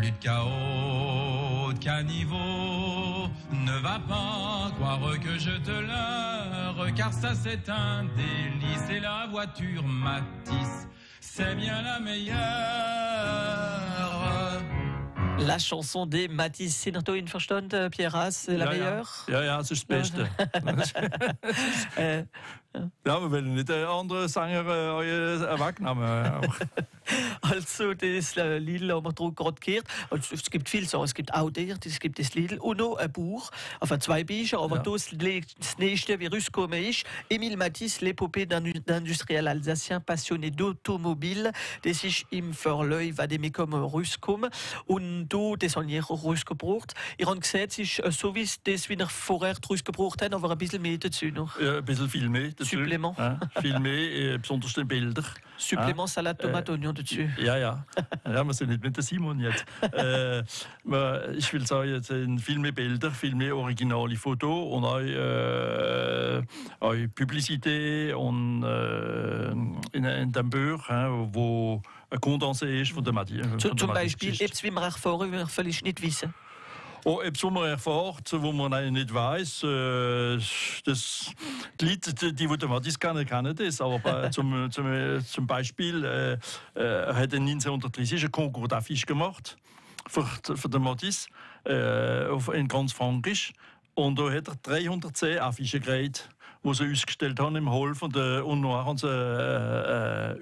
de chaos, de caniveau. Ne va pas croire que je te leurre, car ça c'est un délice. Et la voiture Matisse, c'est bien la meilleure. La chanson des Matisse. Sind ihr in verstanden, Pierre Haas, la meilleure? Ja, das ist das Beste. Ja, wir wollen nicht andere Sänger wegnehmen. Also, das Lied haben wir gerade gehört. Also, es gibt viele Sachen. Es gibt auch es gibt das Lied und noch ein Buch. Enfin, zwei Bücher, aber das nächste, wie rausgekommen ist, Émile Matisse, l'épopée d'un industriel alsacien passionné d'automobile. Das ist im Verleih, was dem rausgekommen. Und das haben wir rausgebracht. Ihr habt gesehen, es ist so, wie das, wie wir vorher rausgebracht haben, aber ein bisschen mehr dazu noch. Ja, ein bisschen viel mehr dazu. Supplement. Ja, viel mehr, besonders die Bilder. Supplement, Salade, Tomate, Oignon dazu. Ja, wir sind nicht mit der Simon jetzt. Ich will sagen, es sind viel mehr Bilder, viel mehr originale Fotos und auch Publicité und in dem Buch, wo ein Condensé ist von der Matisse. Zum Beispiel, etwas, wie wir erfahren, wie wir vielleicht nicht wissen. Oh, etwas, was man erfährt, wo man nicht weiß, die Leute, die Matisse kennen das. Aber zum Beispiel hat er 1930 einen Concours d'affiche gemacht für den Matisse in ganz Frankreich. Und da hat er 310 Affischen gekriegt, die sie ausgestellt haben im Hall von der UNOIR. Haben sie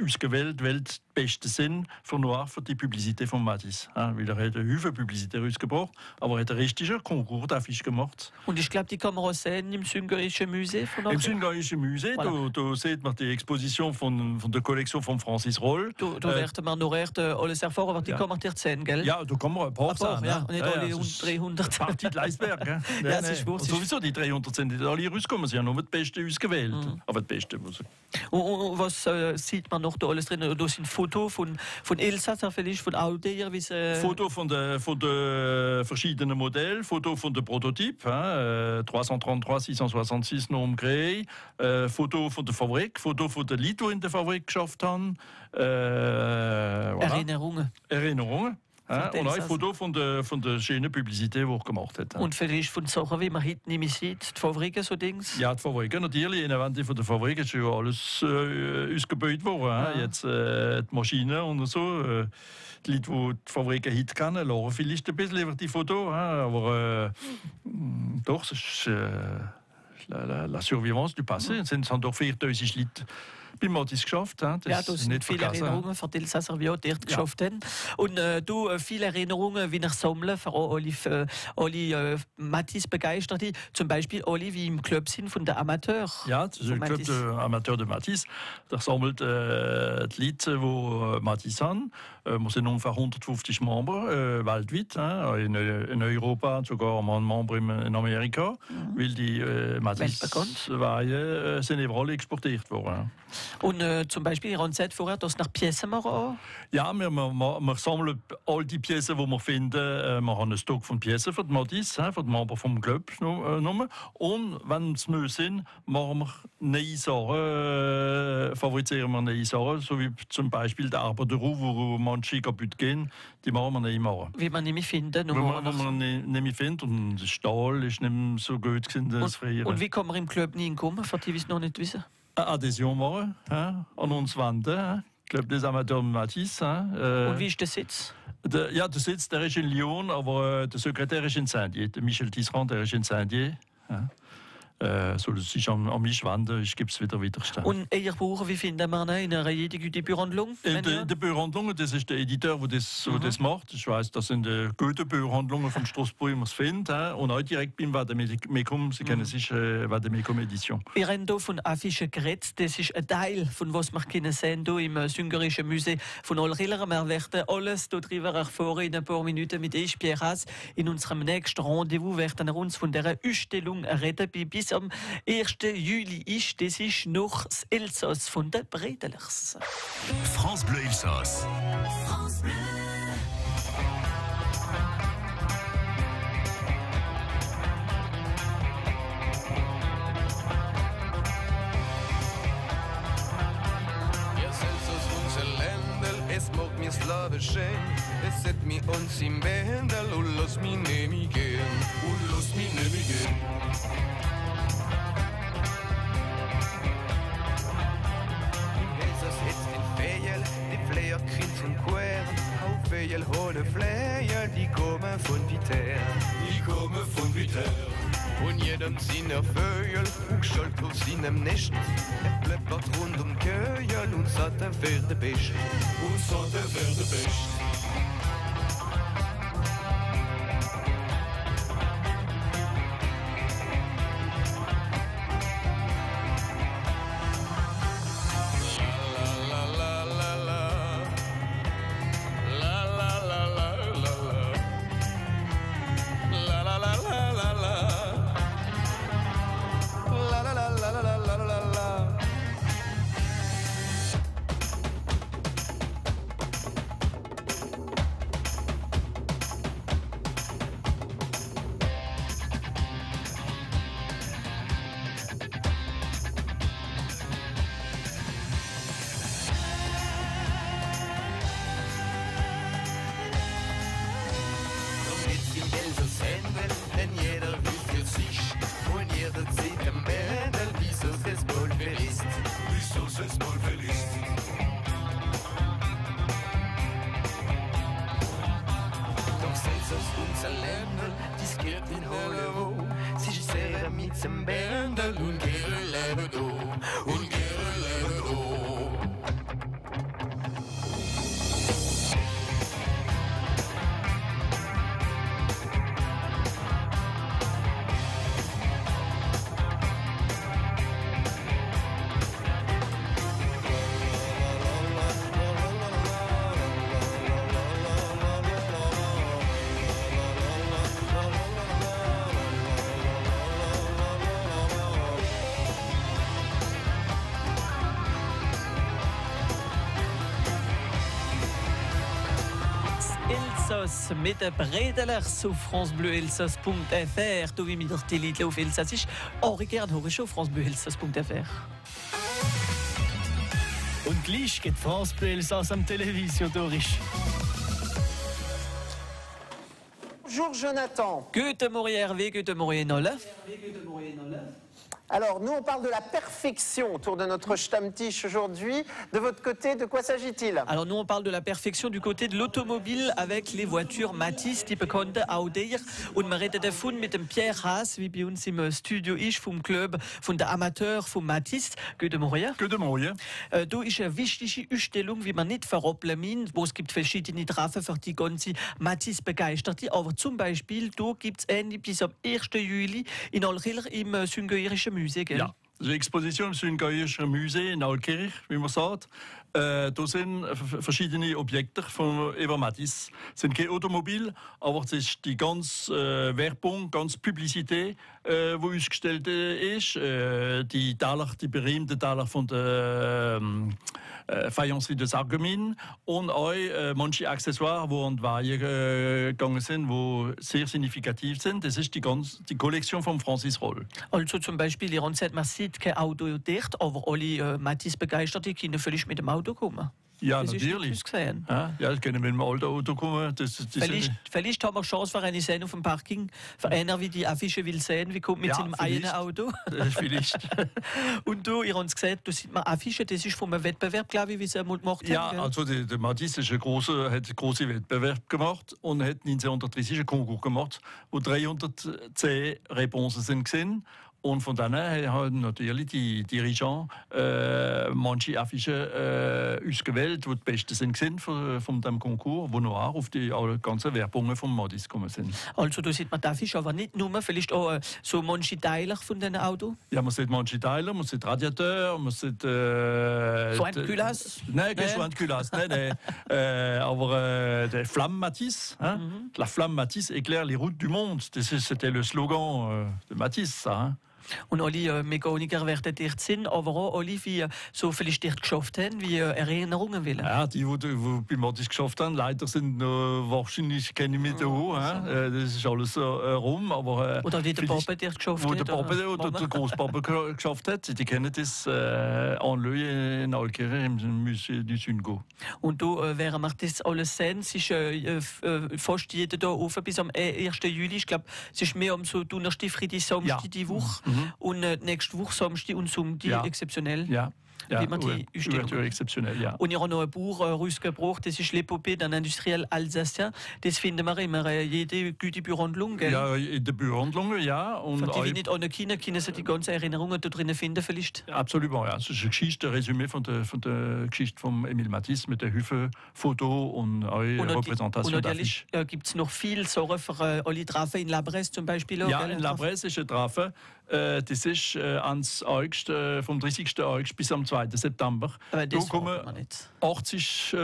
ausgewählt, weltbeste sind für Noir für die Publicité von Matisse. Weil er hat eine Hüfe Publicité rausgebracht, aber er hat einen richtigen Concours d'affiche gemacht. Und ich glaube, die kann man auch sehen im Süngerischen Museum. Im Süngerischen Museum, voilà. Da sieht man die Exposition von der Kollektion von Francis Roll. Da werden wir noch alles erfahren, aber die kann man dir sehen, gell? Ja, da kann man ein paar sehen. Ja, nicht alle 300. Partie de l'Eisberg. Ja, das ist und sowieso die 300 sind nicht alle rausgekommen, sie haben nur das Beste ausgewählt. Aber das Beste. Und was sieht man noch da alles drin? Da sind Fotos von Elsässer, vielleicht von Audier. Fotos von den verschiedenen Modellen, Fotos von den Prototypen, 333, 666 Norm Grey, Fotos von der Fabrik, Fotos von den Leuten, die in der Fabrik geschafft haben. Voilà. Erinnerungen. Und auch ein Foto von der schönen Publicité, die er gemacht hat. Und vielleicht von Sachen, wie man heute nicht mehr sieht, die Fabriken, so Dings? Ja, die Fabriken natürlich. In der Wand von der Fabrik ist ja alles ausgebaut worden. Jetzt die Maschinen und so. Die Leute, die die Fabriken heute kennen, lachen vielleicht ein bisschen über die Fotos. Aber doch, es ist la survivance du passé. Es sind doch 4000 Leute Bin Matis geschafft. Das ja, du ist sind viele Erinnerungen für die Elsässer, wie auch dort geschafft haben. Und du, viele Erinnerungen, wie ich sammle, für alle Matisse begeisterte, zum Beispiel alle, wie im Club sind von der Amateur. Ja, das ist der Club der Amateur de Matisse. Der sammelt die Lieder, die Matisse haben. Wir sind ungefähr 150 Member weltweit, in Europa, sogar ein Member in Amerika, weil die Matisse-Weihe sind überall exportiert worden. Und zum Beispiel, ihr habt vorher, dass nach Pièces machen? Ja, wir sammeln all die Pièces, die wir finden. Wir haben einen Stock von Pièces für die Matisse, für die Member vom Club. Und wenn es neu sind, machen wir neue Sachen, fabrizieren wir neue Sachen, so wie zum Beispiel die Arbeit der Roue, wo manche kaputt gehen, die machen wir nicht mehr. Wie man nicht mehr finden. Wie man nicht mehr findet. Und der Stahl ist nicht mehr so gut als früher. Und wie kann man im Club nie hinkommen, für die, die es noch nicht wissen? Eine Adhäsion machen, an uns wenden. Club des Amateurs Matisse. Und wie ist der Sitz? Der Sitz der ist in Lyon, aber der Sekretär ist in Saint-Dié. Der Michel Tisserand, der ist in Saint-Dié. Soll es sich an mich wenden, ich gebe es wieder stehen. Und Ihr Buch, wie finden wir ihn in einer jede Bücherhandlung? Die Bücherhandlung, das ist der Editor, der das macht. Ich weiß, das sind die guten Bücherhandlungen von Straßburg, die man es findet. Und auch direkt beim Vademecum, Sie kennen sich Vademecum Edition. Wir haben hier von Affischen geredet. Das ist ein Teil von was wir können sehen hier im Süngerischen Museum von Olriller. Wir werden alles darüber erfahren in ein paar Minuten mit Pierre Haas. In unserem nächsten Rendezvous werden wir uns von dieser Ausstellung reden. Bis am 1. Juli ist. Das ist noch das Elsass von den Bredelers. France Bleu Elsass. France Bleu. Es mag mir slave schön, es set mi uns im Bändel und lass mi nemi gehen, Im Elsass hetzt den Feiel, die Fleier krins und quer, auf Feiel hohle Fleier, die kommen von Viter. Und jedem seiner Vögel, Hochschalt auf seinem Nest, pleppert rund Köjel und sagt er für de Best. Mit den Bredelers auf francebleuelsass.fr. Du wie mit der Lied auf Elsassisch. Auch gerne höre ich auf francebleuelsass.fr. Und gleich geht France Bleu Elsass am Television durch. Bonjour Jonathan. Guten Morgen Hervé, guten Morgen Nolle. Alors, nous, on parle de la perfection autour de notre Stammtisch aujourd'hui. De votre côté, de quoi s'agit-il? Alors, nous, on parle de la perfection du côté de l'automobile avec les voitures Matisse, die bekannte Audi. Und wir reden davon mit dem Pierre Haas, wie bei uns im Studio ist, vom Club, von der Amateur, vom Matisse. Guten Morgen. Guten Morgen. Da ist eine wichtige Ausstellung, wie man nicht verroppeln muss, wo es gibt verschiedene Treffen für die ganze Matisse-Begeisterte. Aber zum Beispiel, da gibt es eine bis am 1. Juli in Alkirch im Syngeirischen Musee. Gell? Ja, die Exposition im Syngeirischen Musee in Alkirch, wie man sagt. Da sind verschiedene Objekte von Eva Matisse. Es sind keine Automobil, aber es ist die ganze Werbung, ganze Publicität, die ausgestellt ist. Die Taler, die berühmten Taler von der Faïencerie de Sarreguemines und auch manche Accessoires, die an die Weihe gegangen sind, die sehr signifikativ sind. Das ist die Kollektion von Francis Roll. Also zum Beispiel, ihr seht, man sieht kein Auto dort, aber alle Matisse-Begeisterte können völlig mit dem Auto kommen. Ja, das natürlich. Ja, das können wir mit dem alten Auto kommen. Vielleicht haben wir Chance für eine Szene auf dem Parking. Für einer, wie die Affiche will sehen, wie kommt mit seinem eigenen Auto. Vielleicht. Und du, ihr habt gesagt, da sieht man Affiche, das ist vom Wettbewerb, glaube ich, wie sie einmal gemacht haben. Ja, gell? also der Matisse hat einen großen Wettbewerb gemacht und hat 1930 einen Konkurs gemacht, wo 310 Responsen sind. Und von daher haben natürlich die Dirigenten manche Affischen ausgewählt, die die besten sind von dem Konkurs, die noch auf die ganzen Werbungen von Matisse gekommen sind. Also da sieht man die Affische, aber nicht nur, vielleicht auch so manche Teile von diesen Autos? Ja, man sieht manche Teile, man sieht Radiateur, man sieht... Schweinculasse? Nein, kein Schweinculasse, nein. Aber der Flamme Matisse, la Flamme Matisse éclaire les routes du monde. C'était le slogan de Matisse, ça. Hein? Und alle Mechaniker werden dort sind, aber auch alle, die so vielleicht dort geschafft haben, wie Erinnerungen wollen. Ja, die bei Matisse geschafft haben, leider sind wahrscheinlich keine mehr da. Das ist alles rum. Aber, oder wie der Papa dort geschafft hat. Wo der Papa oder der Großpapa geschafft hat, die kennen das en Leu in Alkirch im Musée du Syngo. Und da während wir das alles sehen, es ist fast jeder da offen bis am 1. Juli. Ich glaube, es ist mehr um so Donnerstag, Freitag, Samstag die Woche. Und nächste Woche Samstag und Sonntag exzeptionell. Ja. Ja, wie man die exceptionnell, ja. Und ich habe noch ein Buch rausgebracht, das ist «L'épopée d'un industriel alsacien». Das finden wir immer, jede gute Buchhandlung. Gell? Ja, in der Buchhandlung, ja. Und für die, die nicht ohne Kinder können sie die ganzen Erinnerungen da drinnen finden, vielleicht? Absolut, ja. Es ist eine Geschichte, ein Resümee von der Geschichte von Emile Matisse mit der Hüfe, Foto und Repräsentation. Und natürlich gibt es noch viel Sachen für alle Treffen in La Bresse zum Beispiel. Auch, ja, in La Bresse ist ein Treffen. Das ist vom 30. August bis am 2. September. Da kommen 80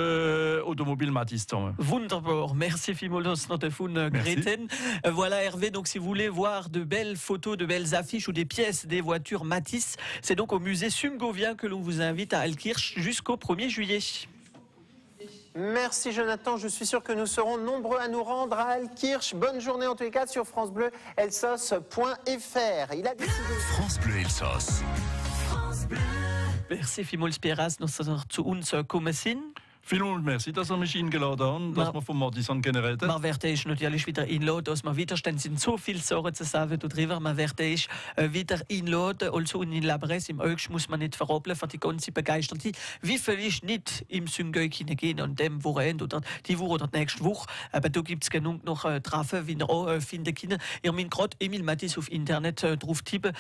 Automobil Matisse zusammen. Wunderbar, merci vielmals, dass nous davon geredet. Voilà Hervé, donc si vous voulez voir de belles photos, de belles affiches ou des pièces des voitures Matisse, c'est donc au musée Sungovien que l'on vous invite à Alkirch jusqu'au 1er juillet. Merci Jonathan, je suis sûr que nous serons nombreux à nous rendre à Alkirch. Bonne journée en tous les cas sur francebleu-elsass.fr. Il a décidé... France Bleu Elsass. Merci vielmals, Pierras, dass Sie zu uns gekommen sind. Vielen merci, dass ihr mich eingeladen habt, dass wir von Matisse geredet haben. Wir werden euch natürlich wieder einladen, dass wir wieder stehen. Es sind so viele Sachen zu sagen darüber. Wir werden euch wieder einladen. Also in La Bresse, im August, muss man nicht verrappeln für die ganze Begeisterte. Wie vielleicht nicht im Syngeuk hineingehen an dem Wochenende oder die Woche oder die nächste Woche. Aber da gibt es genug noch Treffen, wie ihr auch finden könnt. Ihr müsst gerade Emile Matisse auf Internet drauf tippen.